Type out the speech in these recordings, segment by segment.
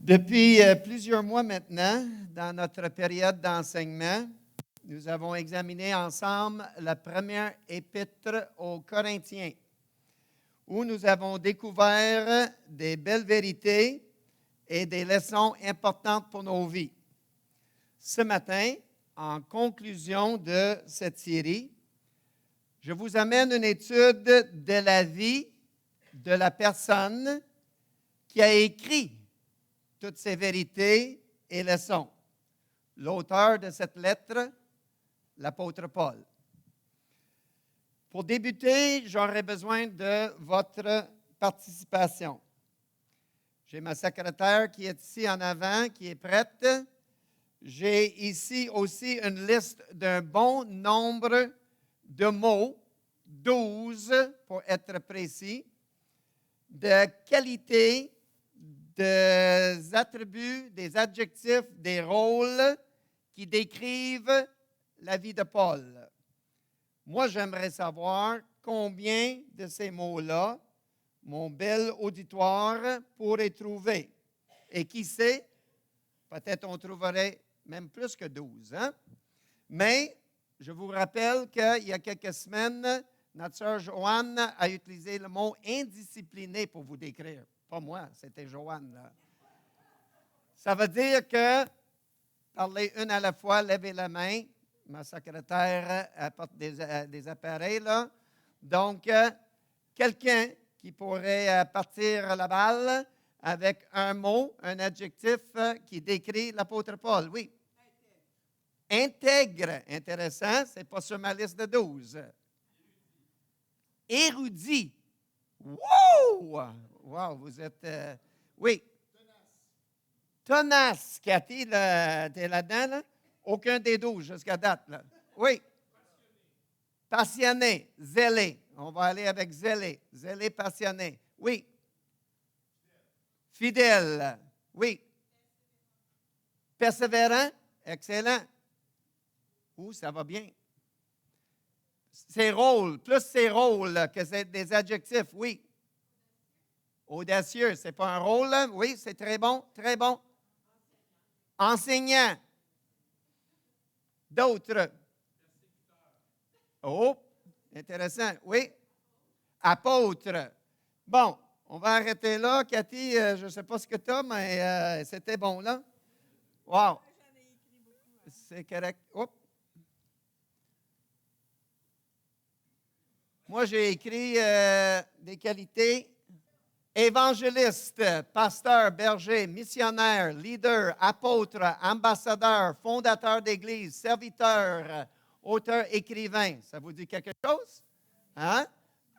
Depuis plusieurs mois maintenant, dans notre période d'enseignement, nous avons examiné ensemble la première épître aux Corinthiens, où nous avons découvert des belles vérités et des leçons importantes pour nos vies. Ce matin, en conclusion de cette série, je vous amène une étude de la vie de la personne qui a écrit toutes ces vérités et leçons. L'auteur de cette lettre, l'apôtre Paul. Pour débuter, j'aurais besoin de votre participation. J'ai ma secrétaire qui est ici en avant, qui est prête. J'ai ici aussi une liste d'un bon nombre de mots, 12 pour être précis, de qualités, des attributs, des adjectifs, des rôles qui décrivent la vie de Paul. Moi, j'aimerais savoir combien de ces mots-là mon bel auditoire pourrait trouver. Et qui sait, peut-être on trouverait même plus que 12. Hein? Mais je vous rappelle qu'il y a quelques semaines, notre sœur Joanne a utilisé le mot indiscipliné pour vous décrire. Pas moi, c'était Joanne. Là. Ça veut dire que, parlez une à la fois, levez la main. Ma secrétaire apporte des appareils. Là. Donc, quelqu'un qui pourrait partir la balle avec un mot, un adjectif qui décrit l'apôtre Paul. Oui. Intègre. Intéressant. Ce n'est pas sur ma liste de 12. Érudit. Wow! Wow, vous êtes... oui. Tenace. Cathy, tu es là-dedans, là? Aucun des 12 jusqu'à date, là. Oui. Passionné. Zélé. On va aller avec zélé. Zélé, passionné. Oui. Fidèle. Oui. Persévérant. Excellent. Ouh, ça va bien. Ses rôles, plus ses rôles que c'est des adjectifs, oui. Audacieux, ce n'est pas un rôle, là? Oui, c'est très bon, très bon. Enseignant. D'autres. Oh, intéressant, oui. Apôtre. Bon, on va arrêter là. Cathy, je ne sais pas ce que tu as, mais c'était bon, là. Wow. C'est correct. Oups. Moi, j'ai écrit des qualités. Évangéliste, pasteur, berger, missionnaire, leader, apôtre, ambassadeur, fondateur d'église, serviteur, auteur, écrivain. Ça vous dit quelque chose? Hein?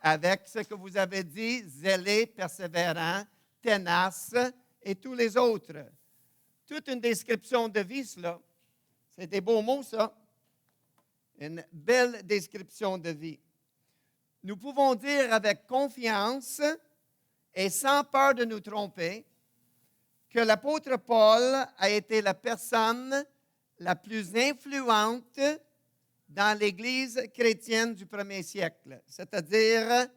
Avec ce que vous avez dit, zélé, persévérant, tenace et tous les autres. Toute une description de vie, cela. C'est des beaux mots, ça. Une belle description de vie. Nous pouvons dire avec confiance et sans peur de nous tromper que l'apôtre Paul a été la personne la plus influente dans l'Église chrétienne du premier siècle, c'est-à-dire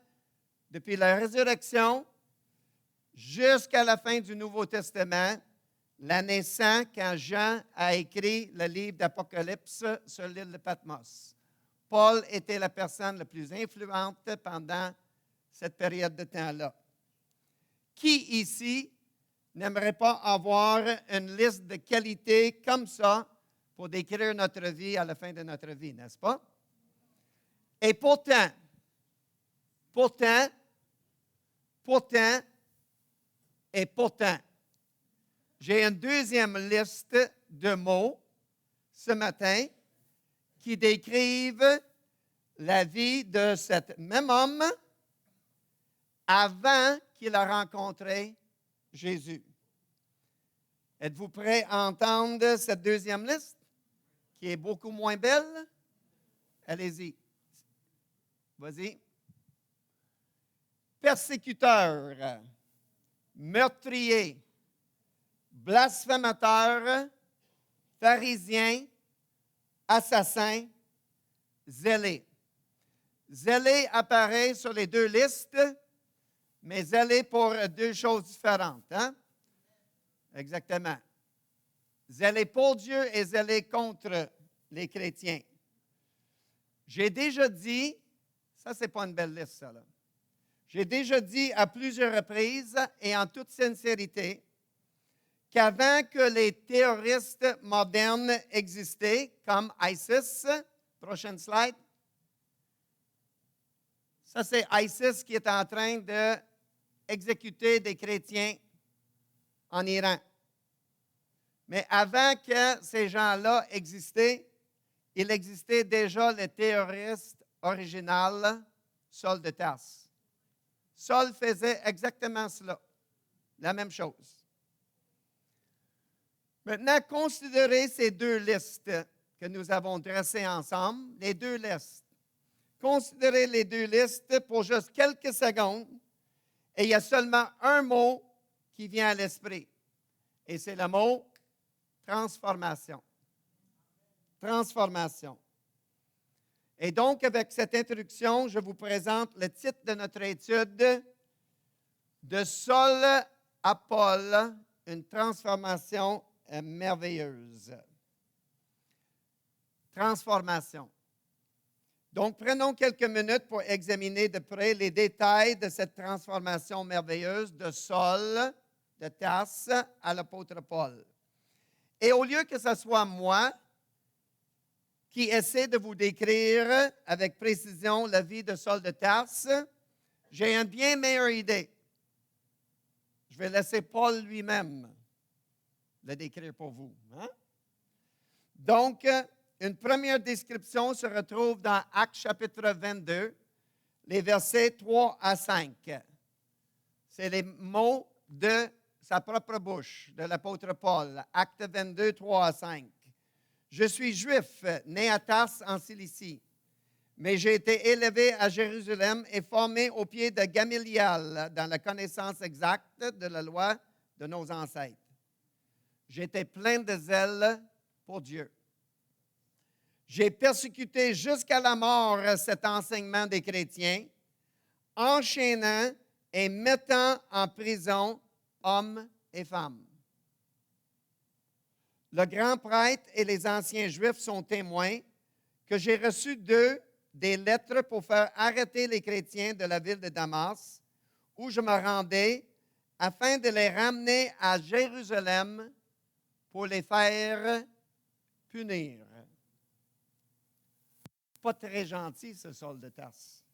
depuis la résurrection jusqu'à la fin du Nouveau Testament, l'année 100, quand Jean a écrit le livre d'Apocalypse sur l'île de Patmos. Paul était la personne la plus influente pendant cette période de temps-là. Qui ici n'aimerait pas avoir une liste de qualités comme ça pour décrire notre vie à la fin de notre vie, n'est-ce pas? Et pourtant, j'ai une deuxième liste de mots ce matin qui décrivent la vie de cet même homme avant qu'il a rencontré Jésus. Êtes-vous prêts à entendre cette deuxième liste, qui est beaucoup moins belle? Allez-y. Vas-y. Persécuteur, meurtrier, blasphémateur, pharisien, assassin, zélé. Zélé apparaît sur les deux listes, mais zélé pour deux choses différentes. Hein? Exactement. Zélé pour Dieu et zélé contre les chrétiens. J'ai déjà dit, ça, c'est pas une belle liste, ça, là. J'ai déjà dit à plusieurs reprises et en toute sincérité qu'avant que les terroristes modernes existaient, comme ISIS, prochaine slide, ça, c'est ISIS qui est en train d'exécuter des chrétiens en Iran. Mais avant que ces gens-là existaient, il existait déjà le terroriste original, Saul de Tarse. Saul faisait exactement cela, la même chose. Maintenant, considérez ces deux listes que nous avons dressées ensemble, les deux listes. Considérez les deux listes pour juste quelques secondes et il y a seulement un mot qui vient à l'esprit et c'est le mot transformation. Transformation. Et donc, avec cette introduction, je vous présente le titre de notre étude de Saul à Paul, une transformation merveilleuse. Transformation. Donc, prenons quelques minutes pour examiner de près les détails de cette transformation merveilleuse de Saul de Tarse à l'apôtre Paul. Et au lieu que ce soit moi qui essaie de vous décrire avec précision la vie de Saul de Tarse, j'ai une bien meilleure idée. Je vais laisser Paul lui-même le décrire pour vous. Hein? Donc, une première description se retrouve dans Actes chapitre 22, les versets 3 à 5. C'est les mots de sa propre bouche, de l'apôtre Paul. Actes 22, 3 à 5. Je suis juif, né à Tarse en Cilicie, mais j'ai été élevé à Jérusalem et formé au pied de Gamaliel dans la connaissance exacte de la loi de nos ancêtres. J'étais plein de zèle pour Dieu. J'ai persécuté jusqu'à la mort cet enseignement des chrétiens, enchaînant et mettant en prison hommes et femmes. Le grand prêtre et les anciens juifs sont témoins que j'ai reçu d'eux des lettres pour faire arrêter les chrétiens de la ville de Damas, où je me rendais, afin de les ramener à Jérusalem pour les faire punir. Pas très gentil, ce Saul de Tarse.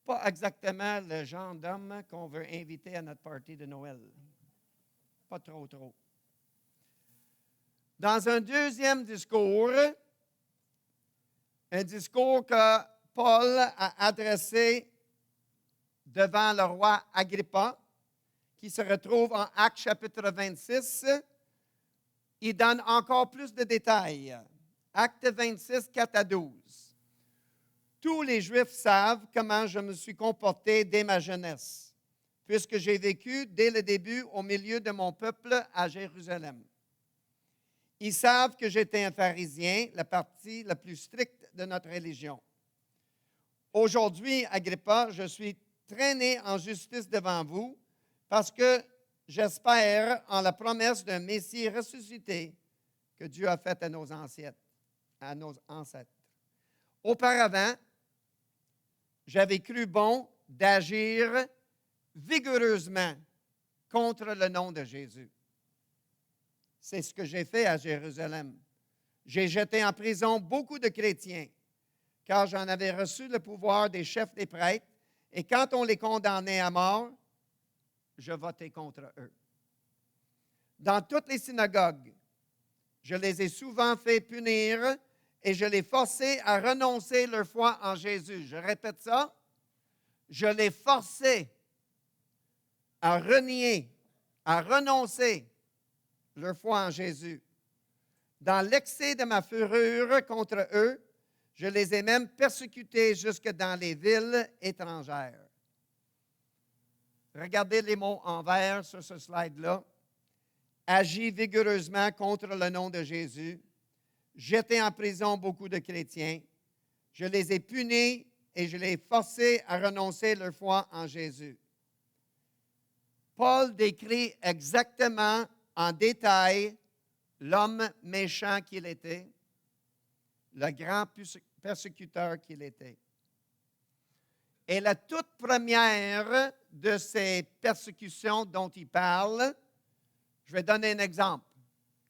Pas exactement le genre d'homme qu'on veut inviter à notre party de Noël. Pas trop. Dans un deuxième discours, un discours que Paul a adressé devant le roi Agrippa, qui se retrouve en Actes chapitre 26, il donne encore plus de détails. Actes 26, 4 à 12. Tous les Juifs savent comment je me suis comporté dès ma jeunesse, puisque j'ai vécu dès le début au milieu de mon peuple à Jérusalem. Ils savent que j'étais un pharisien, la partie la plus stricte de notre religion. Aujourd'hui, Agrippa, je suis traîné en justice devant vous parce que j'espère en la promesse d'un Messie ressuscité que Dieu a faite à nos ancêtres. Auparavant, j'avais cru bon d'agir vigoureusement contre le nom de Jésus. C'est ce que j'ai fait à Jérusalem. J'ai jeté en prison beaucoup de chrétiens, car j'en avais reçu le pouvoir des chefs des prêtres, et quand on les condamnait à mort, je votais contre eux. Dans toutes les synagogues, je les ai souvent fait punir et je les forçais à renoncer leur foi en Jésus. Je répète ça. Je les forçais à renier, à renoncer leur foi en Jésus. Dans l'excès de ma fureur contre eux, je les ai même persécutés jusque dans les villes étrangères. Regardez les mots en vert sur ce slide-là. Agis vigoureusement contre le nom de Jésus. Jeté en prison beaucoup de chrétiens. Je les ai punis et je les ai forcés à renoncer leur foi en Jésus. Paul décrit exactement en détail l'homme méchant qu'il était, le grand persécuteur qu'il était. Et la toute première de ces persécutions dont il parle, je vais donner un exemple.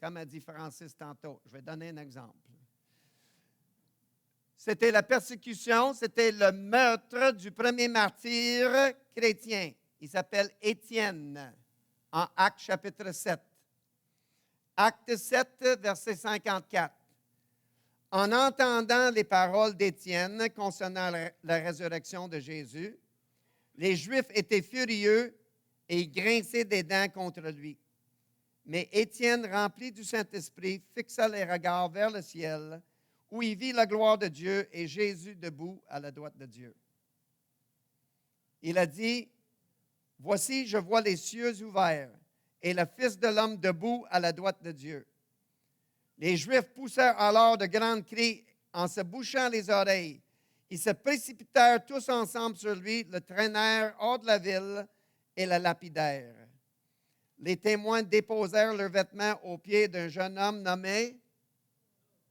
Comme a dit Francis tantôt, je vais donner un exemple. C'était la persécution, c'était le meurtre du premier martyr chrétien. Il s'appelle Étienne, en Actes chapitre 7. Acte 7, verset 54. En entendant les paroles d'Étienne concernant la résurrection de Jésus, les Juifs étaient furieux et ils grinçaient des dents contre lui. Mais Étienne, rempli du Saint-Esprit, fixa les regards vers le ciel, où il vit la gloire de Dieu et Jésus debout à la droite de Dieu. Il a dit, « Voici, je vois les cieux ouverts et le Fils de l'homme debout à la droite de Dieu. » Les Juifs poussèrent alors de grands cris en se bouchant les oreilles. Ils se précipitèrent tous ensemble sur lui, le traînèrent hors de la ville et le lapidèrent. Les témoins déposèrent leurs vêtements aux pieds d'un jeune homme nommé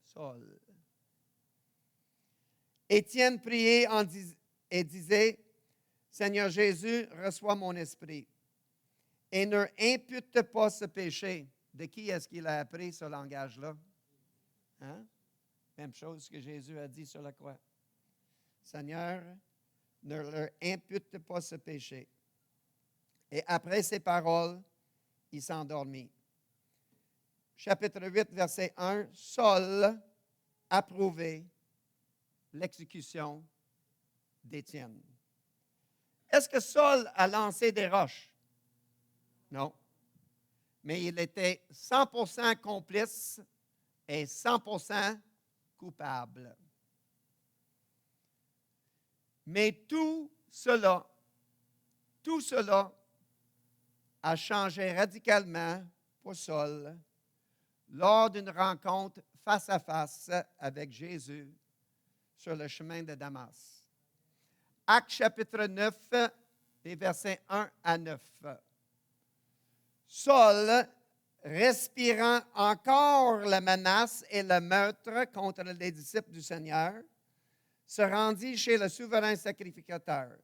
Saul. Étienne priait et disait, « Seigneur Jésus, reçois mon esprit. » Et ne impute pas ce péché. De qui est-ce qu'il a appris ce langage-là? Hein? Même chose que Jésus a dit sur la croix. Seigneur, ne leur impute pas ce péché. Et après ces paroles, il s'endormit. Chapitre 8, verset 1, Saul approuvait l'exécution d'Étienne. Est-ce que Saul a lancé des roches? Non. Mais il était 100% complice et 100% coupable. Mais tout cela a changé radicalement pour Saul lors d'une rencontre face à face avec Jésus sur le chemin de Damas. Actes chapitre 9, les versets 1 à 9. Saul, respirant encore la menace et le meurtre contre les disciples du Seigneur, se rendit chez le souverain sacrificateur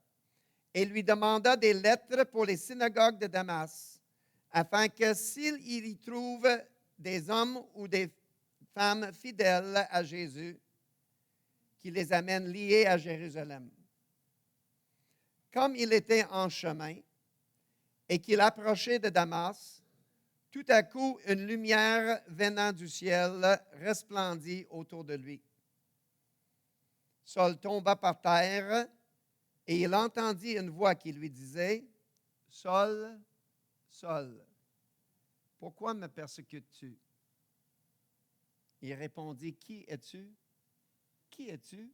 et lui demanda des lettres pour les synagogues de Damas, afin que s'il y trouve des hommes ou des femmes fidèles à Jésus, qu'il les amène liés à Jérusalem. Comme il était en chemin et qu'il approchait de Damas, tout à coup, une lumière venant du ciel resplendit autour de lui. Saul tomba par terre et il entendit une voix qui lui disait, « Saul, Saul, pourquoi me persécutes-tu? » Il répondit, « Qui es-tu? Qui es-tu? »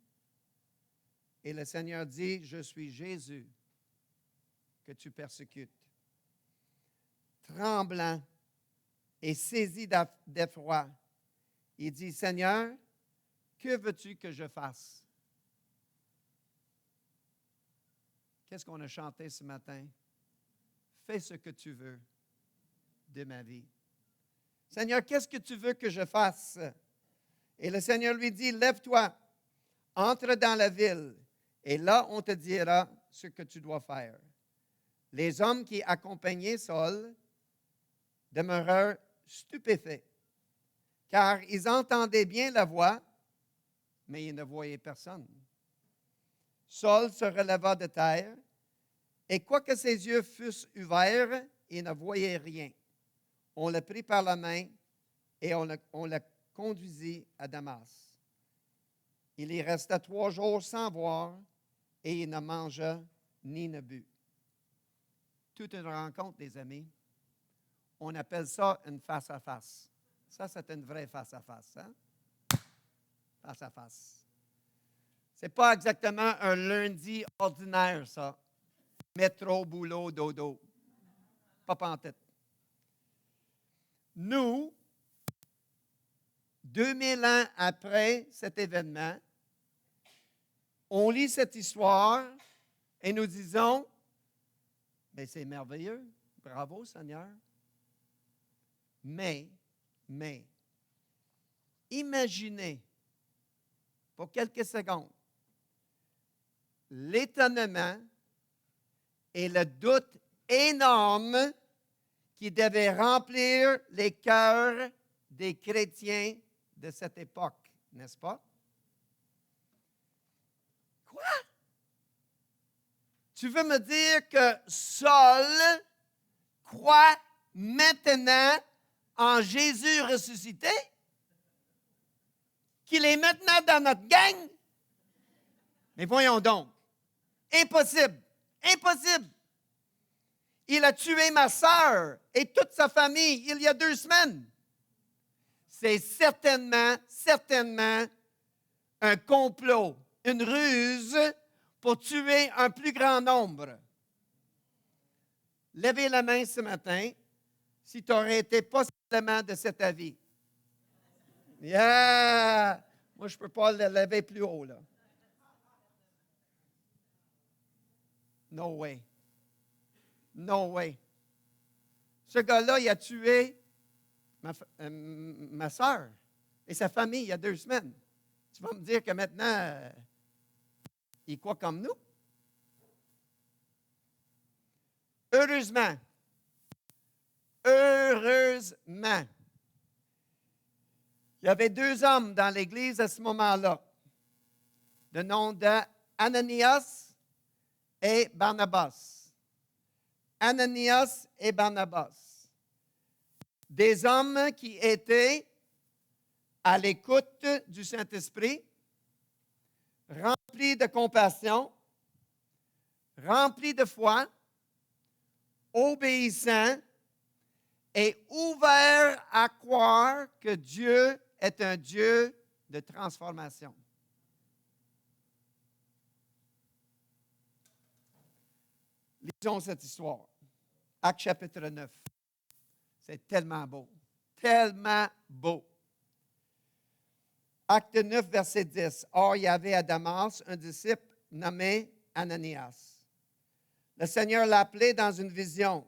Et le Seigneur dit, « Je suis Jésus que tu persécutes. » Tremblant et saisi d'effroi, il dit, « Seigneur, que veux-tu que je fasse? » Qu'est-ce qu'on a chanté ce matin? Fais ce que tu veux de ma vie. Seigneur, qu'est-ce que tu veux que je fasse? Et le Seigneur lui dit, lève-toi, entre dans la ville, et là on te dira ce que tu dois faire. Les hommes qui accompagnaient Saul demeurèrent stupéfaits, car ils entendaient bien la voix, mais ils ne voyaient personne. Saul se releva de terre, et quoique ses yeux fussent ouverts, il ne voyait rien. On le prit par la main et on le conduisit à Damas. Il y resta 3 jours sans voir, et il ne mangea ni ne but. Toute une rencontre, des amis. On appelle ça une face-à-face. Ça, c'est une vraie face-à-face. Hein? Face-à-face. Ce n'est pas exactement un lundi ordinaire, ça. Métro, boulot, dodo. Pas pantoute. Nous, 2000 ans après cet événement, on lit cette histoire et nous disons, bien, c'est merveilleux. Bravo, Seigneur. Mais, imaginez pour quelques secondes l'étonnement et le doute énorme qui devait remplir les cœurs des chrétiens de cette époque, n'est-ce pas? Quoi? Tu veux me dire que Saul croit maintenant en Jésus ressuscité? Qu'il est maintenant dans notre gang? Mais voyons donc. Impossible. Impossible. Il a tué ma sœur et toute sa famille il y a 2 semaines. C'est certainement un complot, une ruse pour tuer un plus grand nombre. Levez la main ce matin si tu aurais été possiblement de cet avis. Yeah! Moi, je ne peux pas le lever plus haut, là. No way. No way. Ce gars-là, il a tué ma soeur et sa famille il y a 2 semaines. Tu vas me dire que maintenant, il croit comme nous? Heureusement, il y avait 2 hommes dans l'Église à ce moment-là, de nom d'Ananias et Barnabas. Ananias et Barnabas. Des hommes qui étaient à l'écoute du Saint-Esprit, remplis de compassion, remplis de foi, obéissants et ouverts à croire que Dieu est un Dieu de transformation. Lisons cette histoire. Actes chapitre 9. C'est tellement beau. Tellement beau. Acte 9, verset 10. Or, il y avait à Damas un disciple nommé Ananias. Le Seigneur l'appelait dans une vision.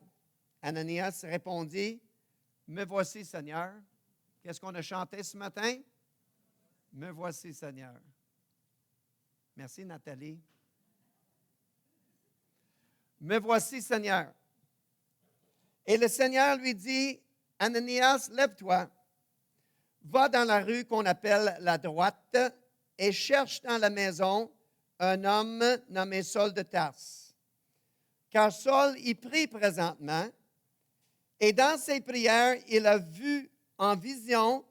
Ananias répondit, « Me voici, Seigneur. » Qu'est-ce qu'on a chanté ce matin? « Me voici, Seigneur. » Merci, Nathalie. « Me voici, Seigneur. » Et le Seigneur lui dit, « Ananias, lève-toi. Va dans la rue qu'on appelle la droite et cherche dans la maison un homme nommé Saul de Tarse. Car Saul y prie présentement, et dans ses prières, il a vu en vision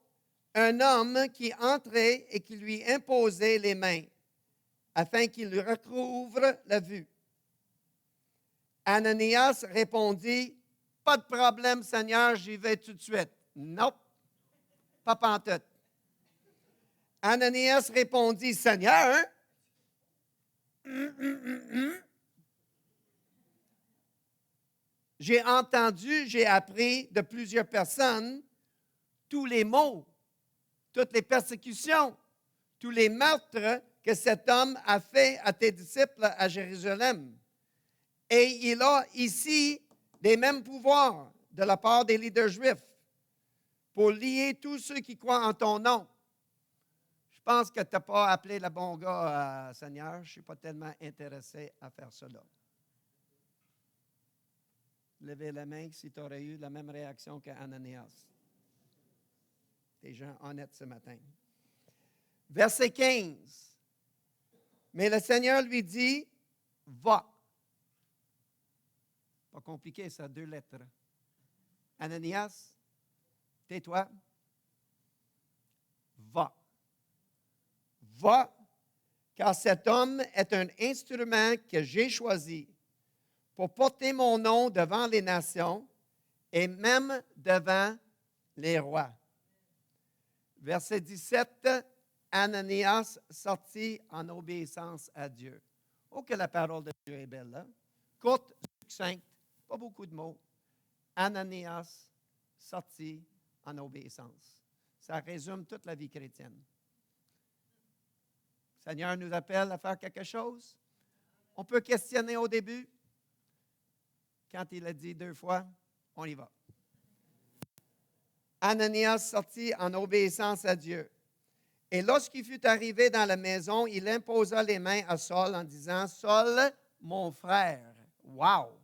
un homme qui entrait et qui lui imposait les mains, afin qu'il lui recouvre la vue. Ananias répondit, « Pas de problème, Seigneur, j'y vais tout de suite. » Non, pas pantoute. Ananias répondit, « Seigneur, j'ai entendu, j'ai appris de plusieurs personnes tous les maux, toutes les persécutions, tous les meurtres que cet homme a fait à tes disciples à Jérusalem. Et il a ici les mêmes pouvoirs de la part des leaders juifs pour lier tous ceux qui croient en ton nom. » Je pense que tu n'as pas appelé le bon gars, Seigneur. Je ne suis pas tellement intéressé à faire cela. Levez la main si tu aurais eu la même réaction qu'Ananias. Des gens honnêtes ce matin. Verset 15. Mais le Seigneur lui dit, « Va. » Pas compliqué, ça, 2 lettres. Ananias, tais-toi. Va. Va, car cet homme est un instrument que j'ai choisi pour porter mon nom devant les nations et même devant les rois. Verset 17, Ananias sortit en obéissance à Dieu. Oh, que la parole de Dieu est belle, là. Courte, succincte, pas beaucoup de mots. Ananias sortit en obéissance. Ça résume toute la vie chrétienne. Le Seigneur nous appelle à faire quelque chose. On peut questionner au début. Quand il a dit 2 fois, on y va. Ananias sortit en obéissance à Dieu. Et lorsqu'il fut arrivé dans la maison, il imposa les mains à Saul en disant, « Saul, mon frère. » Wow!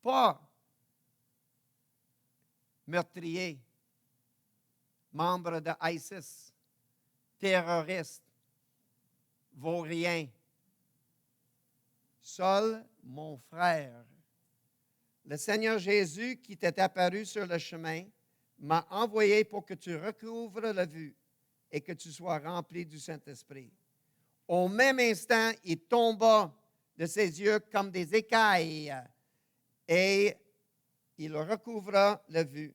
Pas meurtrier, membre de ISIS, terroriste, vaurien. Saul, mon frère. Le Seigneur Jésus, qui t'est apparu sur le chemin, m'a envoyé pour que tu recouvres la vue et que tu sois rempli du Saint-Esprit. Au même instant, il tomba de ses yeux comme des écailles et il recouvra la vue.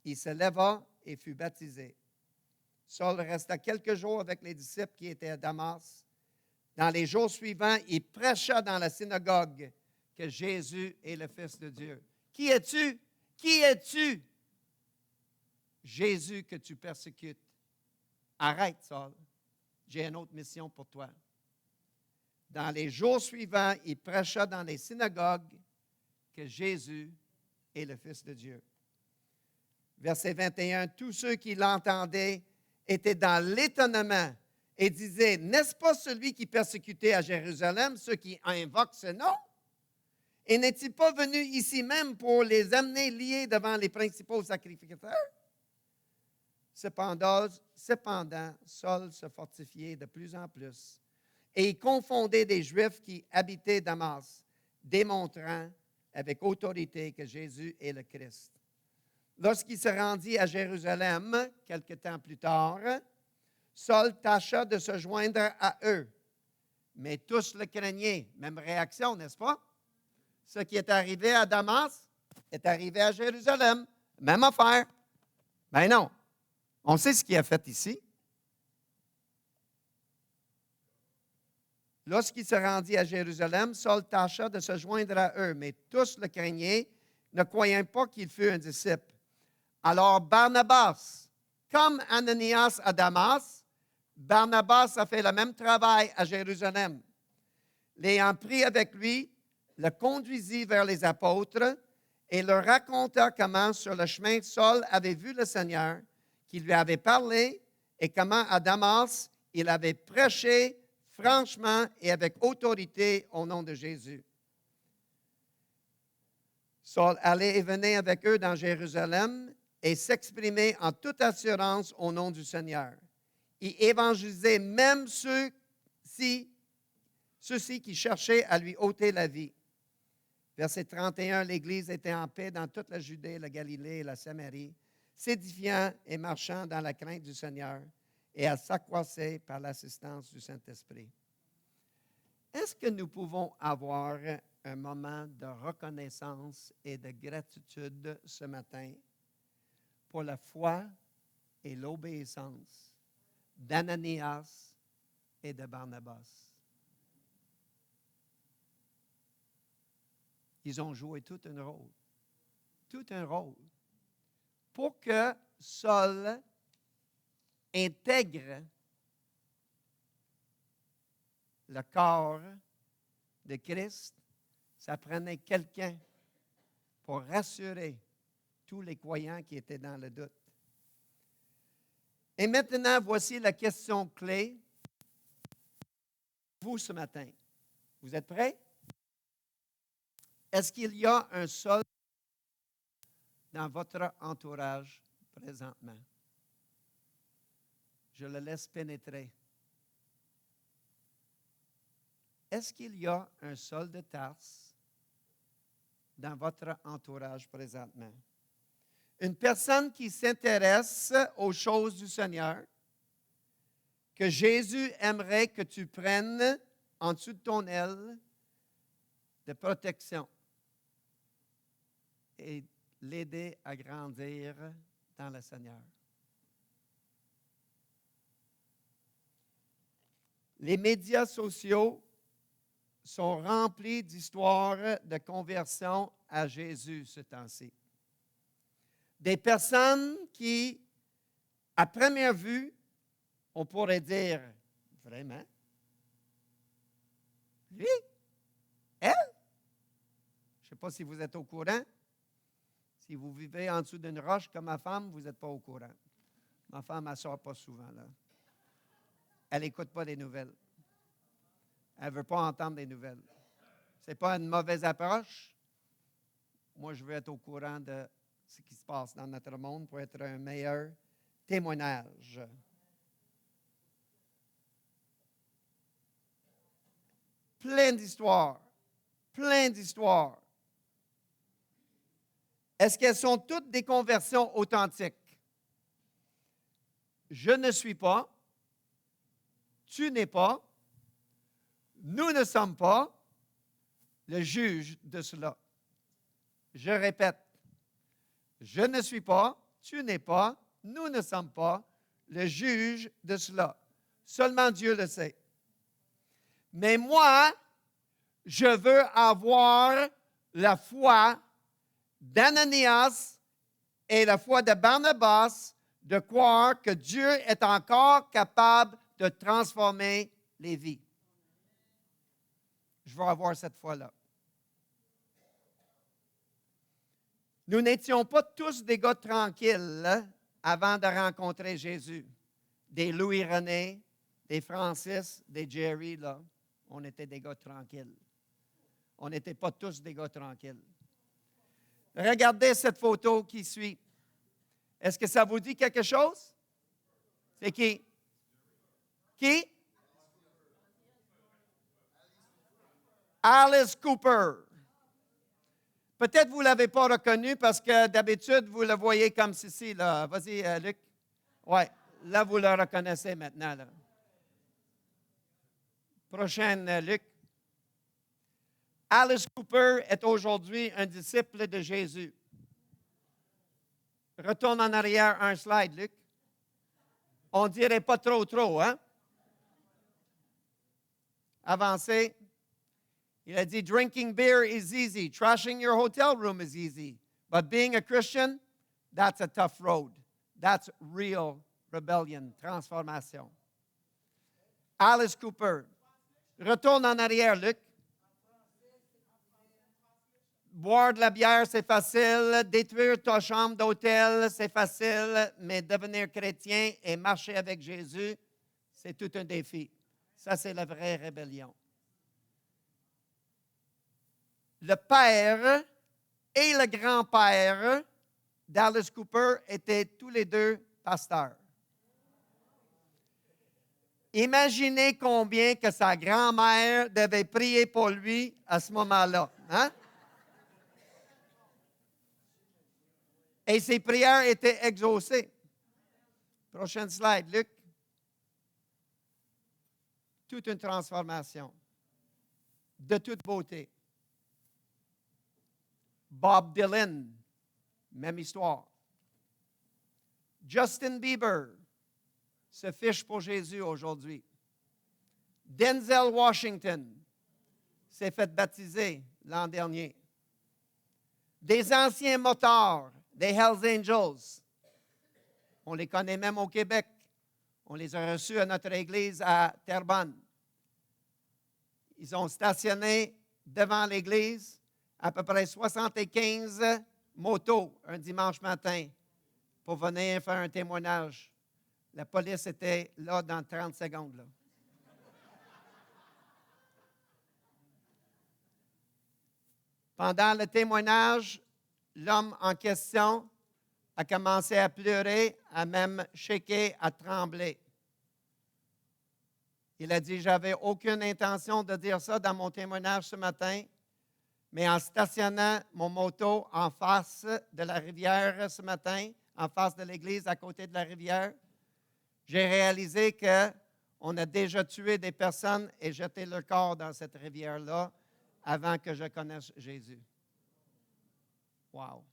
Il se leva et fut baptisé. Saul resta quelques jours avec les disciples qui étaient à Damas. Dans les jours suivants, il prêcha dans la synagogue que Jésus est le Fils de Dieu. Qui es-tu? Qui es-tu? Jésus que tu persécutes. Arrête, Saul. J'ai une autre mission pour toi. Dans les jours suivants, il prêcha dans les synagogues que Jésus est le Fils de Dieu. Verset 21, tous ceux qui l'entendaient étaient dans l'étonnement et disaient, n'est-ce pas celui qui persécutait à Jérusalem ceux qui invoquent ce nom? Et n'est-il pas venu ici même pour les amener liés devant les principaux sacrificateurs? Cependant, Saul se fortifiait de plus en plus et il confondait des Juifs qui habitaient Damas, démontrant avec autorité que Jésus est le Christ. Lorsqu'il se rendit à Jérusalem, quelque temps plus tard, Saul tâcha de se joindre à eux, mais tous le craignaient. Même réaction, n'est-ce pas? Ce qui est arrivé à Damas est arrivé à Jérusalem. Même affaire. Ben non. On sait ce qu'il a fait ici. Lorsqu'il se rendit à Jérusalem, Saul tâcha de se joindre à eux, mais tous le craignaient, ne croyant pas qu'il fût un disciple. Alors Barnabas, comme Ananias à Damas, Barnabas a fait le même travail à Jérusalem. L'ayant pris avec lui, le conduisit vers les apôtres et leur raconta comment sur le chemin Saul avait vu le Seigneur, qui lui avait parlé, et comment à Damas il avait prêché franchement et avec autorité au nom de Jésus. Saul allait et venait avec eux dans Jérusalem et s'exprimait en toute assurance au nom du Seigneur. Il évangélisait même ceux-ci qui cherchaient à lui ôter la vie. Verset 31, l'Église était en paix dans toute la Judée, la Galilée et la Samarie, s'édifiant et marchant dans la crainte du Seigneur, et elle s'accroissait par l'assistance du Saint-Esprit. Est-ce que nous pouvons avoir un moment de reconnaissance et de gratitude ce matin pour la foi et l'obéissance d'Ananias et de Barnabas? Ils ont joué tout un rôle, pour que Saul intègre le corps de Christ. Ça prenait quelqu'un pour rassurer tous les croyants qui étaient dans le doute. Et maintenant, voici la question clé. Vous, ce matin, vous êtes prêts? Est-ce qu'il y a un Saul dans votre entourage présentement? Je le laisse pénétrer. Est-ce qu'il y a un Saul de Tarse dans votre entourage présentement? Une personne qui s'intéresse aux choses du Seigneur, que Jésus aimerait que tu prennes en dessous de ton aile de protection et l'aider à grandir dans le Seigneur. Les médias sociaux sont remplis d'histoires de conversion à Jésus ce temps-ci. Des personnes qui, à première vue, on pourrait dire, vraiment? Lui? Elle? Je ne sais pas si vous êtes au courant. Si vous vivez en dessous d'une roche comme ma femme, vous n'êtes pas au courant. Ma femme, elle ne sort pas souvent, là. Elle n'écoute pas les nouvelles. Elle ne veut pas entendre des nouvelles. Ce n'est pas une mauvaise approche. Moi, je veux être au courant de ce qui se passe dans notre monde pour être un meilleur témoignage. Plein d'histoires. Plein d'histoires. Est-ce qu'elles sont toutes des conversions authentiques? Je ne suis pas. Tu n'es pas. Nous ne sommes pas le juge de cela. Je répète, je ne suis pas, tu n'es pas, nous ne sommes pas le juge de cela. Seulement Dieu le sait. Mais moi, je veux avoir la foi d'Ananias et la foi de Barnabas de croire que Dieu est encore capable de transformer les vies. Je veux avoir cette foi-là. Nous n'étions pas tous des gars tranquilles avant de rencontrer Jésus. Des Louis-René, des Francis, des Jerry, là. On était des gars tranquilles. On n'était pas tous des gars tranquilles. Regardez cette photo qui suit. Est-ce que ça vous dit quelque chose? C'est qui? Qui? Alice Cooper. Peut-être que vous ne l'avez pas reconnu parce que d'habitude, vous le voyez comme ceci. Là. Vas-y, Luc. Oui, là, vous le reconnaissez maintenant. Là. Prochaine, Luc. Alice Cooper est aujourd'hui un disciple de Jésus. Retourne en arrière un slide, Luc. On ne dirait pas trop, hein? Avancez. Il a dit, drinking beer is easy. Trashing your hotel room is easy. But being a Christian, that's a tough road. That's real rebellion, transformation. Alice Cooper. Retourne en arrière, Luc. Boire de la bière, c'est facile. Détruire ta chambre d'hôtel, c'est facile. Mais devenir chrétien et marcher avec Jésus, c'est tout un défi. Ça, c'est la vraie rébellion. Le père et le grand-père d'Alice Cooper étaient tous les deux pasteurs. Imaginez combien que sa grand-mère devait prier pour lui à ce moment-là. Hein? Et ses prières étaient exaucées. Prochaine slide, Luc. Toute une transformation. De toute beauté. Bob Dylan, même histoire. Justin Bieber se fiche pour Jésus aujourd'hui. Denzel Washington s'est fait baptiser l'an dernier. Des anciens motards, des Hells Angels, on les connaît même au Québec. On les a reçus à notre église à Terrebonne. Ils ont stationné devant l'église à peu près 75 motos un dimanche matin pour venir faire un témoignage. La police était là dans 30 secondes. Là. Pendant le témoignage, l'homme en question a commencé à pleurer, à même shaker, à trembler. Il a dit, j'avais aucune intention de dire ça dans mon témoignage ce matin, mais en stationnant mon moto en face de la rivière ce matin, en face de l'église à côté de la rivière, j'ai réalisé qu'on a déjà tué des personnes et jeté leur corps dans cette rivière-là avant que je connaisse Jésus. Wow!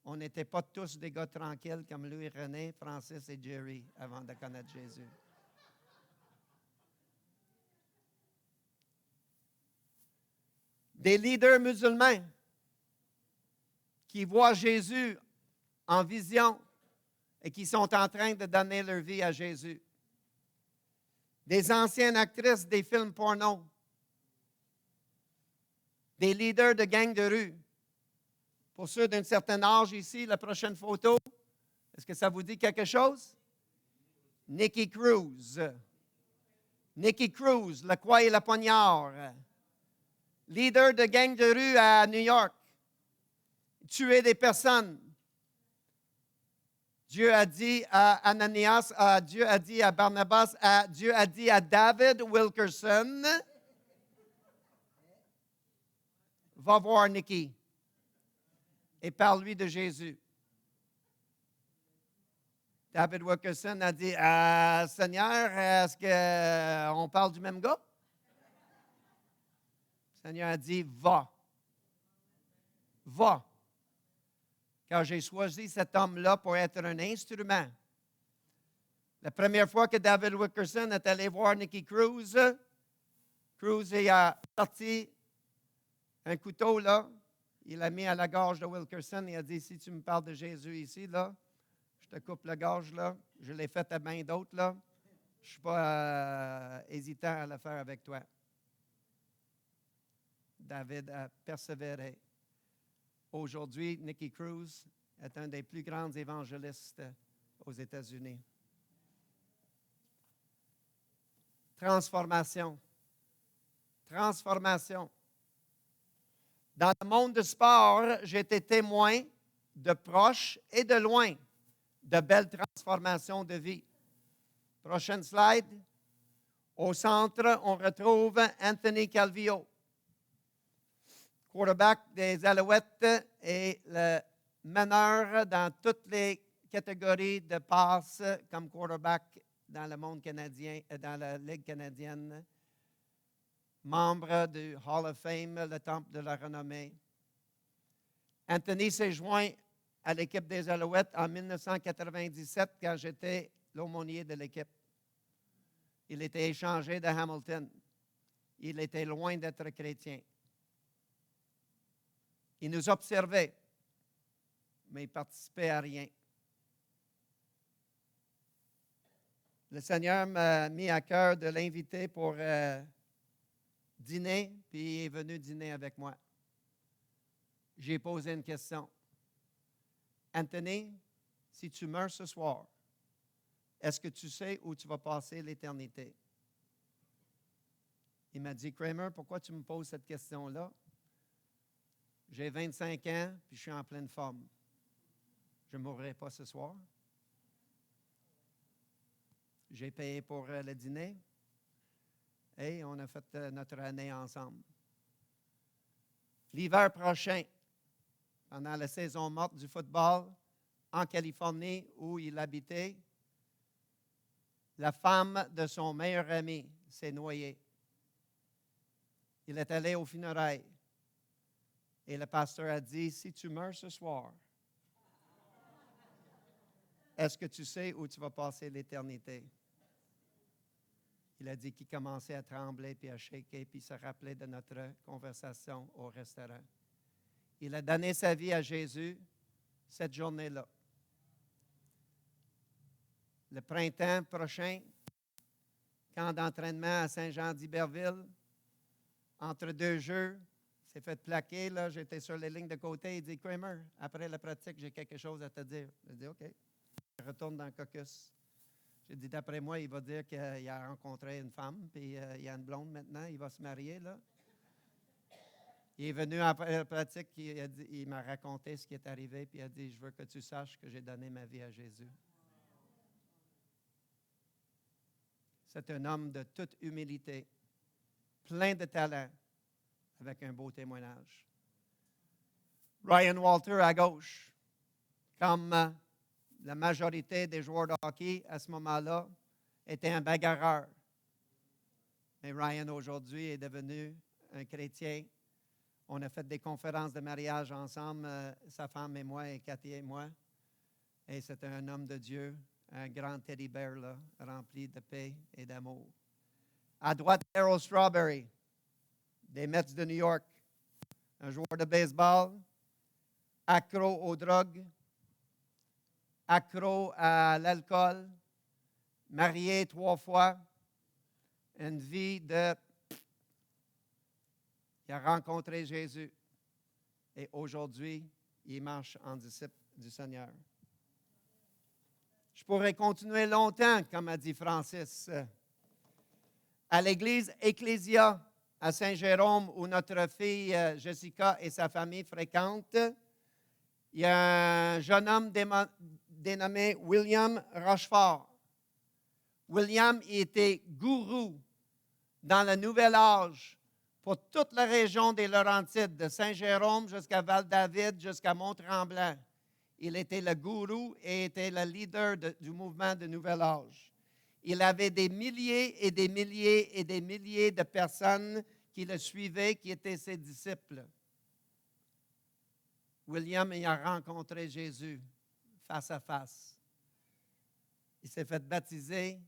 On n'était pas tous des gars tranquilles comme Louis-René, Francis et Jerry avant de connaître Jésus. Des leaders musulmans qui voient Jésus en vision et qui sont en train de donner leur vie à Jésus. Des anciennes actrices des films porno. Des leaders de gangs de rue. Pour ceux d'un certain âge ici, la prochaine photo, est-ce que ça vous dit quelque chose? Nicky Cruz. Nicky Cruz, le Croix et le poignard. Leader de gang de rue à New York. Tuer des personnes. Dieu a dit à Ananias, Dieu a dit à Barnabas, Dieu a dit à David Wilkerson, va voir Nicky et parle-lui de Jésus. David Wilkerson a dit, Seigneur, est-ce qu'on parle du même gars? Le Seigneur a dit, va. Va. Car j'ai choisi cet homme-là pour être un instrument. La première fois que David Wilkerson est allé voir Nicky Cruz, Cruz a sorti un couteau, là. Il l'a mis à la gorge de Wilkerson et a dit, si tu me parles de Jésus ici, là, je te coupe la gorge, là. Je l'ai fait à main d'autres, là. Je ne suis pas hésitant à le faire avec toi. David a persévéré. Aujourd'hui, Nicky Cruz est un des plus grands évangélistes aux États-Unis. Transformation. Transformation. Dans le monde du sport, j'ai été témoin de proche et de loin de belles transformations de vie. Prochaine slide. Au centre, on retrouve Anthony Calvillo, quarterback des Alouettes et le meneur dans toutes les catégories de passes comme quarterback dans le monde canadien, dans la Ligue canadienne. Membre du Hall of Fame, le Temple de la Renommée. Anthony s'est joint à l'équipe des Alouettes en 1997 quand j'étais l'aumônier de l'équipe. Il était échangé de Hamilton. Il était loin d'être chrétien. Il nous observait, mais il ne participait à rien. Le Seigneur m'a mis à cœur de l'inviter pour dîner, puis il est venu dîner avec moi. J'ai posé une question. Anthony, si tu meurs ce soir, est-ce que tu sais où tu vas passer l'éternité? Il m'a dit, Kramer, pourquoi tu me poses cette question-là? J'ai 25 ans, puis je suis en pleine forme. Je ne mourrai pas ce soir. J'ai payé pour le dîner et on a fait notre année ensemble. L'hiver prochain, pendant la saison morte du football, en Californie, où il habitait, la femme de son meilleur ami s'est noyée. Il est allé aux funérailles. Et le pasteur a dit, si tu meurs ce soir, est-ce que tu sais où tu vas passer l'éternité? Il a dit qu'il commençait à trembler, puis à shaker, puis se rappelait de notre conversation au restaurant. Il a donné sa vie à Jésus cette journée-là. Le printemps prochain, camp d'entraînement à Saint-Jean-d'Iberville, entre deux jeux, s'est fait plaquer, là, j'étais sur les lignes de côté, il dit, Kramer, après la pratique, j'ai quelque chose à te dire. J'ai dit, OK. Je retourne dans le caucus. J'ai dit, d'après moi, il va dire qu'il a rencontré une femme, puis il y a une blonde maintenant, il va se marier, là. Il est venu après la pratique, il m'a raconté ce qui est arrivé, puis il a dit, je veux que tu saches que j'ai donné ma vie à Jésus. C'est un homme de toute humilité, plein de talent, avec un beau témoignage. Ryan Walter à gauche, comme la majorité des joueurs de hockey à ce moment-là, était un bagarreur. Mais Ryan aujourd'hui est devenu un chrétien. On a fait des conférences de mariage ensemble, sa femme et moi, et Cathy et moi. Et c'est un homme de Dieu, un grand teddy bear là, rempli de paix et d'amour. À droite, Darryl Strawberry, des Mets de New York, un joueur de baseball, accro aux drogues, accro à l'alcool, marié 3 fois, une vie de... Il a rencontré Jésus et aujourd'hui, ils marchent en disciples du Seigneur. Je pourrais continuer longtemps, comme a dit Francis. À l'église Ecclésia à Saint-Jérôme, où notre fille Jessica et sa famille fréquentent, il y a un jeune homme dénommé William Rochefort. William il était gourou dans le Nouvel Âge pour toute la région des Laurentides, de Saint-Jérôme jusqu'à Val-David, jusqu'à Mont-Tremblant. Il était le gourou et était le leader du mouvement de Nouvel Âge. Il avait des milliers et des milliers et des milliers de personnes qui le suivaient, qui étaient ses disciples. William y a rencontré Jésus face à face. Il s'est fait baptiser,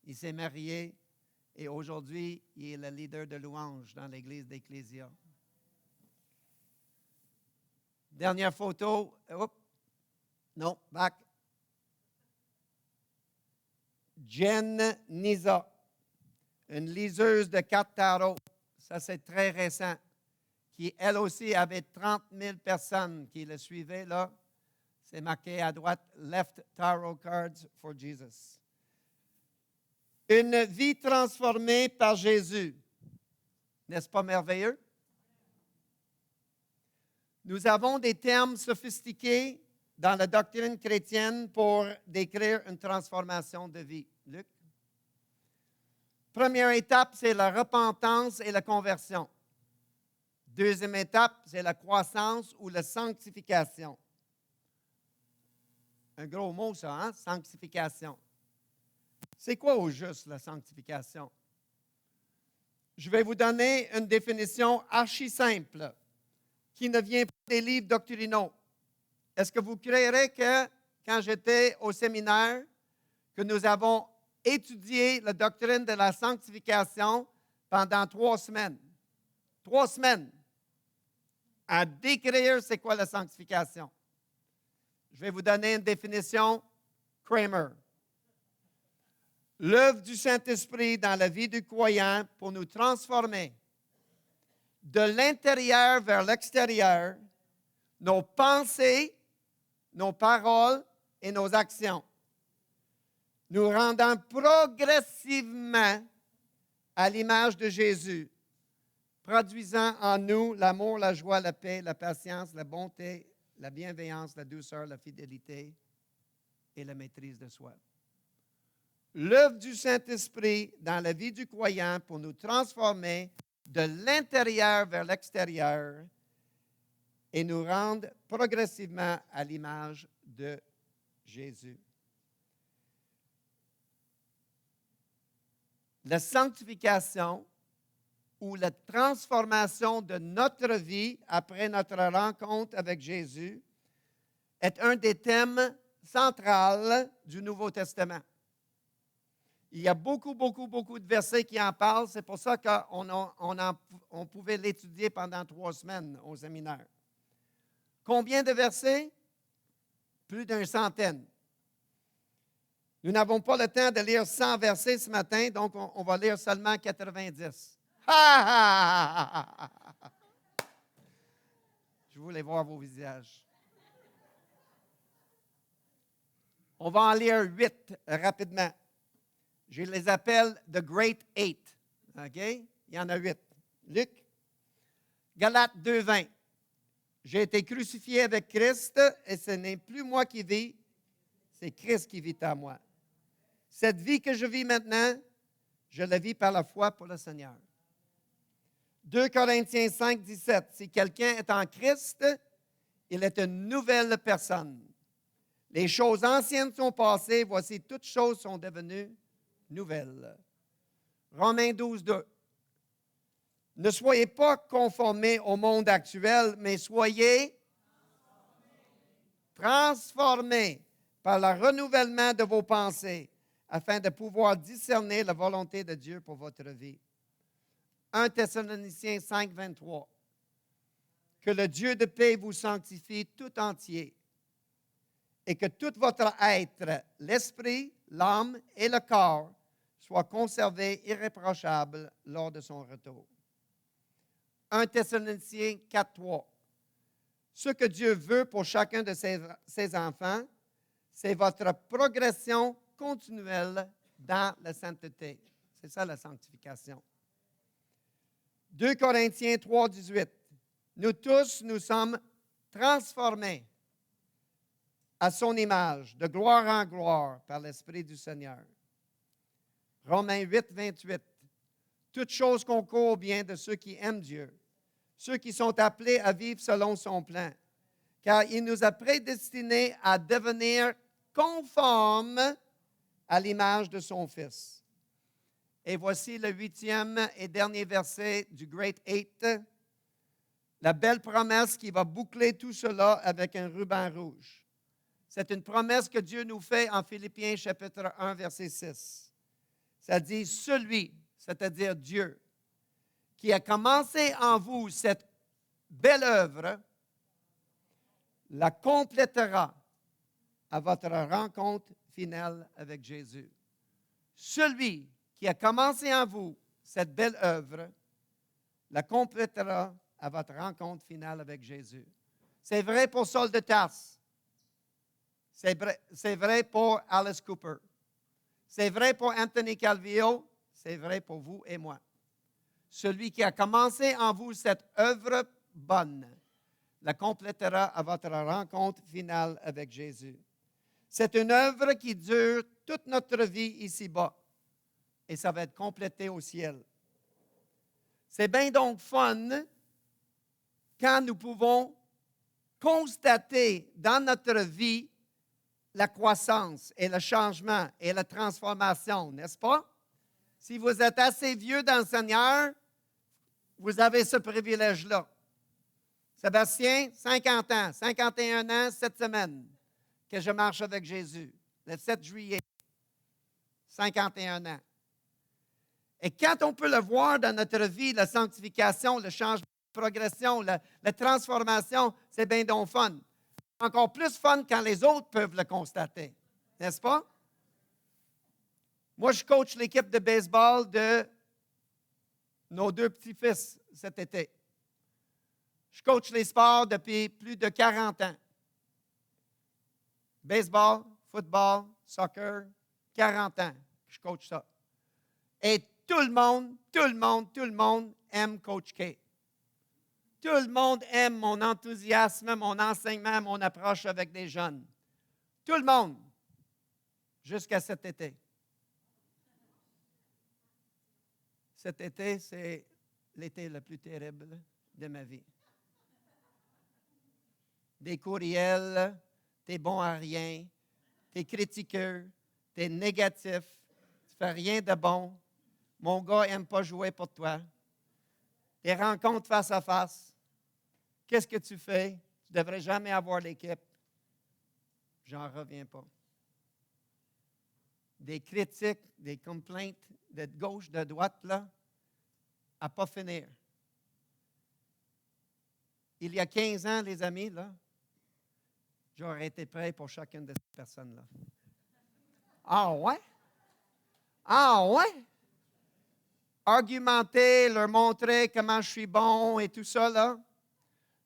il s'est marié et aujourd'hui, il est le leader de louange dans l'église d'Ecclésia. Dernière photo. Non, back. Jen Nisa, une liseuse de 4 tarots. Ça, c'est très récent. Qui, elle aussi, avait 30 000 personnes qui le suivaient, là. C'est marqué à droite, Left Tarot Cards for Jesus. Une vie transformée par Jésus. N'est-ce pas merveilleux? Nous avons des termes sophistiqués dans la doctrine chrétienne pour décrire une transformation de vie. Luc? Première étape, c'est la repentance et la conversion. Deuxième étape, c'est la croissance ou la sanctification. Un gros mot, ça, hein? Sanctification. C'est quoi au juste la sanctification? Je vais vous donner une définition archi simple qui ne vient pas des livres doctrinaux. Est-ce que vous croirez que quand j'étais au séminaire, que nous avons étudié la doctrine de la sanctification pendant 3 semaines? 3 semaines à décrire c'est quoi la sanctification. Je vais vous donner une définition Kramer. L'œuvre du Saint-Esprit dans la vie du croyant pour nous transformer de l'intérieur vers l'extérieur, nos pensées, nos paroles et nos actions, nous rendant progressivement à l'image de Jésus, produisant en nous l'amour, la joie, la paix, la patience, la bonté, la bienveillance, la douceur, la fidélité et la maîtrise de soi. L'œuvre du Saint-Esprit dans la vie du croyant pour nous transformer de l'intérieur vers l'extérieur et nous rendre progressivement à l'image de Jésus. La sanctification ou la transformation de notre vie après notre rencontre avec Jésus est un des thèmes centraux du Nouveau Testament. Il y a beaucoup de versets qui en parlent. C'est pour ça qu'on pouvait l'étudier pendant 3 semaines au séminaire. Combien de versets? Plus d'une centaine. Nous n'avons pas le temps de lire 100 versets ce matin, donc on va lire seulement 90. Je voulais voir vos visages. On va en lire 8 rapidement. Je les appelle The Great 8. OK? Il y en a 8. Luc. Galates 2:20. J'ai été crucifié avec Christ et ce n'est plus moi qui vis, c'est Christ qui vit en moi. Cette vie que je vis maintenant, je la vis par la foi pour le Seigneur. 2 Corinthiens 5:17. Si quelqu'un est en Christ, il est une nouvelle personne. Les choses anciennes sont passées, voici toutes choses sont devenues nouvelles. Romains 12:2. Ne soyez pas conformés au monde actuel, mais soyez transformés par le renouvellement de vos pensées, afin de pouvoir discerner la volonté de Dieu pour votre vie. 1 Thessaloniciens 5:23. Que le Dieu de paix vous sanctifie tout entier et que tout votre être, l'esprit, l'âme et le corps, soient conservés irréprochables lors de son retour. 1 Thessaloniciens 4:3. Ce que Dieu veut pour chacun de ses enfants, c'est votre progression continuelle dans la sainteté. C'est ça la sanctification. 2 Corinthiens 3, 18. Nous tous, nous sommes transformés à son image, de gloire en gloire, par l'Esprit du Seigneur. Romains 8, 28. Toute chose concourt au bien de ceux qui aiment Dieu, ceux qui sont appelés à vivre selon son plan, car il nous a prédestinés à devenir conformes à l'image de son Fils. Et voici le 8e et dernier verset du Great Eight, la belle promesse qui va boucler tout cela avec un ruban rouge. C'est une promesse que Dieu nous fait en Philippiens chapitre 1, verset 6. Ça dit, celui, c'est-à-dire Dieu, qui a commencé en vous cette belle œuvre, la complétera à votre rencontre finale avec Jésus. Celui qui a commencé en vous cette belle œuvre, la complétera à votre rencontre finale avec Jésus. C'est vrai pour Saul de Tarse. C'est vrai pour Alice Cooper. C'est vrai pour Anthony Calvillo. C'est vrai pour vous et moi. Celui qui a commencé en vous cette œuvre bonne, la complétera à votre rencontre finale avec Jésus. C'est une œuvre qui dure toute notre vie ici-bas et ça va être complété au ciel. C'est bien donc fun quand nous pouvons constater dans notre vie la croissance et le changement et la transformation, n'est-ce pas? Si vous êtes assez vieux dans le Seigneur, vous avez ce privilège-là. Sébastien, 50 ans, 51 ans cette semaine que je marche avec Jésus, le 7 juillet, 51 ans. Et quand on peut le voir dans notre vie, la sanctification, le changement, la progression, la transformation, c'est bien donc fun. Encore plus fun quand les autres peuvent le constater, n'est-ce pas? Moi, je coach l'équipe de baseball de nos deux petits-fils cet été. Je coach les sports depuis plus de 40 ans. Baseball, football, soccer, 40 ans que je coach ça. Et tout le monde aime Coach K. Tout le monde aime mon enthousiasme, mon enseignement, mon approche avec les jeunes. Tout le monde, jusqu'à cet été. Cet été, c'est l'été le plus terrible de ma vie. Des courriels, t'es bon à rien, t'es critiqueux, t'es négatif, tu fais rien de bon. Mon gars n'aime pas jouer pour toi. Des rencontres face à face. Qu'est-ce que tu fais? Tu ne devrais jamais avoir l'équipe. J'en reviens pas. Des critiques, des complaintes de gauche, de droite, là, à pas finir. Il y a 15 ans, les amis, là, j'aurais été prêt pour chacune de ces personnes-là. Ah ouais? Ah ouais? Argumenter, leur montrer comment je suis bon et tout ça, là.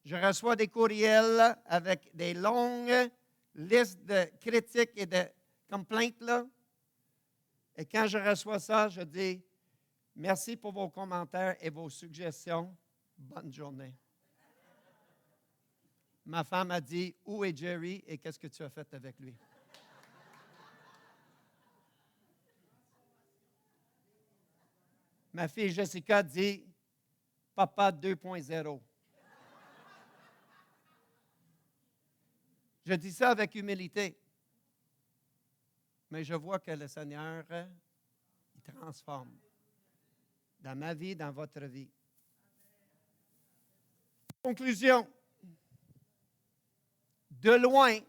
Je reçois des courriels avec des longues listes de critiques et de complaintes, là. Et quand je reçois ça, je dis, merci pour vos commentaires et vos suggestions. Bonne journée. Ma femme a dit, où est Jerry et qu'est-ce que tu as fait avec lui? Ma fille Jessica dit, Papa 2.0. Je dis ça avec humilité. Mais je vois que le Seigneur, il transforme. Dans ma vie, dans votre vie. Conclusion. De loin,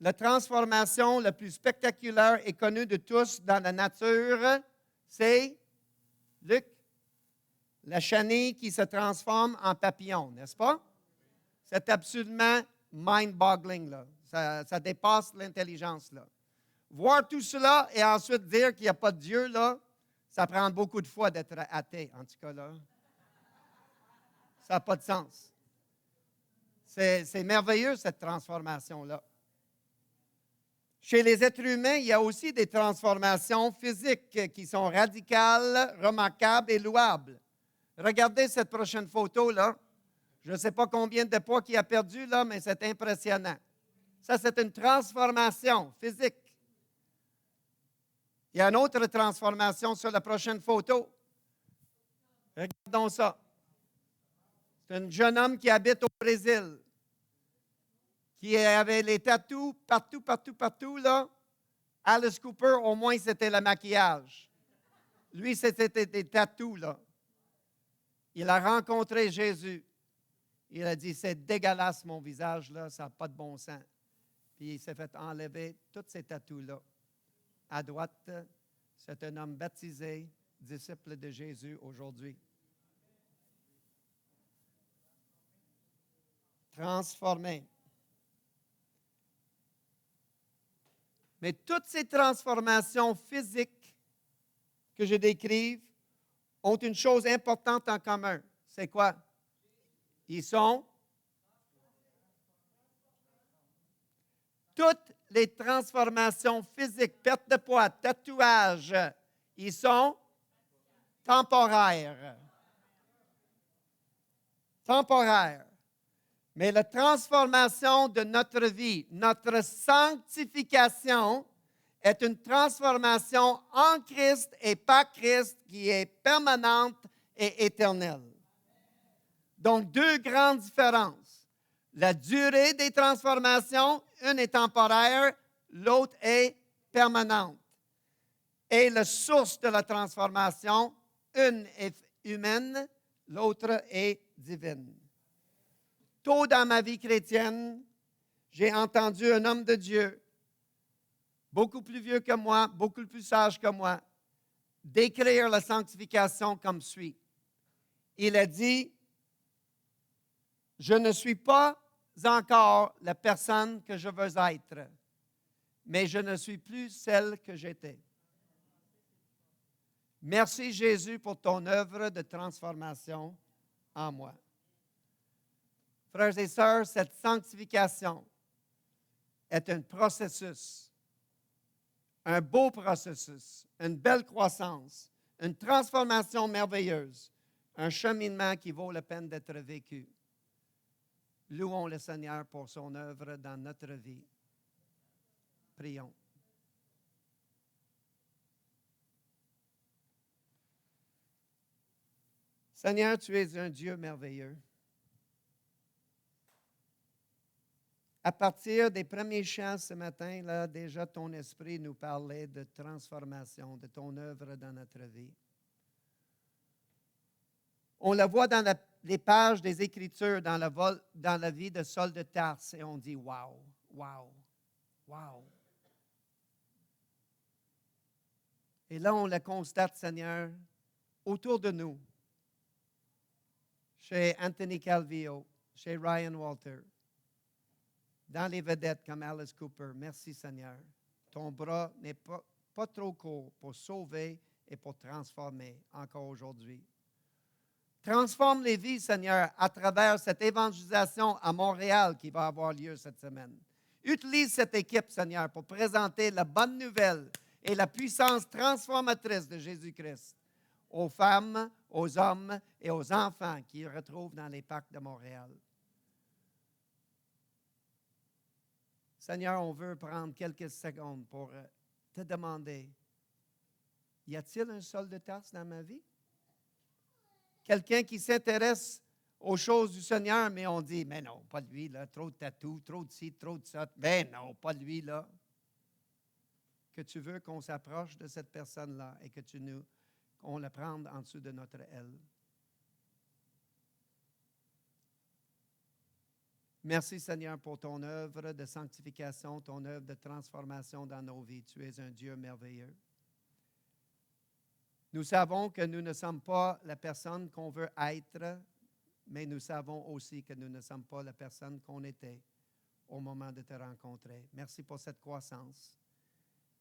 la transformation la plus spectaculaire et connue de tous dans la nature, c'est, Luc, la chenille qui se transforme en papillon, n'est-ce pas? C'est absolument mind-boggling, là. Ça dépasse l'intelligence, là. Voir tout cela et ensuite dire qu'il n'y a pas de Dieu, là, ça prend beaucoup de fois d'être athée, en tout cas, là. Ça n'a pas de sens. C'est merveilleux, cette transformation-là. Chez les êtres humains, il y a aussi des transformations physiques qui sont radicales, remarquables et louables. Regardez cette prochaine photo-là. Je ne sais pas combien de poids qu'il a perdu, là, mais c'est impressionnant. Ça, c'est une transformation physique. Il y a une autre transformation sur la prochaine photo. Regardons ça. C'est un jeune homme qui habite au Brésil, qui avait les tatous partout, là. Alice Cooper, au moins, c'était le maquillage. Lui, c'était des tatous, là. Il a rencontré Jésus. Il a dit, c'est dégueulasse mon visage, là, ça n'a pas de bon sens. Puis il s'est fait enlever tous ces tatous-là. À droite, c'est un homme baptisé, disciple de Jésus aujourd'hui. Transformé. Mais toutes ces transformations physiques que je décrive ont une chose importante en commun. C'est quoi? Ils sont toutes les transformations physiques, perte de poids, tatouage, ils sont temporaires. Temporaires. Mais la transformation de notre vie, notre sanctification, est une transformation en Christ et par Christ qui est permanente et éternelle. Donc, deux grandes différences. La durée des transformations, une est temporaire, l'autre est permanente. Et la source de la transformation, une est humaine, l'autre est divine. Tôt dans ma vie chrétienne, j'ai entendu un homme de Dieu, beaucoup plus vieux que moi, beaucoup plus sage que moi, décrire la sanctification comme suit. Il a dit, je ne suis pas encore la personne que je veux être, mais je ne suis plus celle que j'étais. Merci Jésus pour ton œuvre de transformation en moi. Frères et sœurs, cette sanctification est un processus, un beau processus, une belle croissance, une transformation merveilleuse, un cheminement qui vaut la peine d'être vécu. Louons le Seigneur pour son œuvre dans notre vie. Prions. Seigneur, tu es un Dieu merveilleux. À partir des premiers chants ce matin, là, déjà ton esprit nous parlait de transformation, de ton œuvre dans notre vie. On la voit dans les pages des Écritures, dans la vie de Saul de Tarse, et on dit « Wow, wow, wow ». Et là, on la constate, Seigneur, autour de nous, chez Anthony Calvillo, chez Ryan Walter, dans les vedettes comme Alice Cooper. Merci, Seigneur. Ton bras n'est pas trop court pour sauver et pour transformer encore aujourd'hui. Transforme les vies, Seigneur, à travers cette évangélisation à Montréal qui va avoir lieu cette semaine. Utilise cette équipe, Seigneur, pour présenter la bonne nouvelle et la puissance transformatrice de Jésus-Christ aux femmes, aux hommes et aux enfants qui retrouvent dans les parcs de Montréal. Seigneur, on veut prendre quelques secondes pour te demander, y a-t-il un Saul de Tarse dans ma vie? Quelqu'un qui s'intéresse aux choses du Seigneur, mais on dit, mais non, pas lui, là, trop de tatous, trop de ci, trop de ça. Mais non, pas lui, là. Que tu veux qu'on s'approche de cette personne-là et que qu'on la prenne en dessous de notre aile. Merci Seigneur pour ton œuvre de sanctification, ton œuvre de transformation dans nos vies. Tu es un Dieu merveilleux. Nous savons que nous ne sommes pas la personne qu'on veut être, mais nous savons aussi que nous ne sommes pas la personne qu'on était au moment de te rencontrer. Merci pour cette croissance.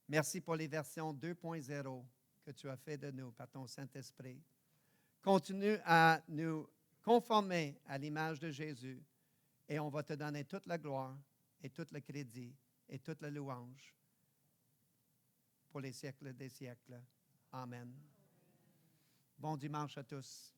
Merci pour les versions 2.0 que tu as fait de nous par ton Saint-Esprit. Continue à nous conformer à l'image de Jésus et on va te donner toute la gloire et tout le crédit et toute la louange pour les siècles des siècles. Amen. Bon dimanche à tous.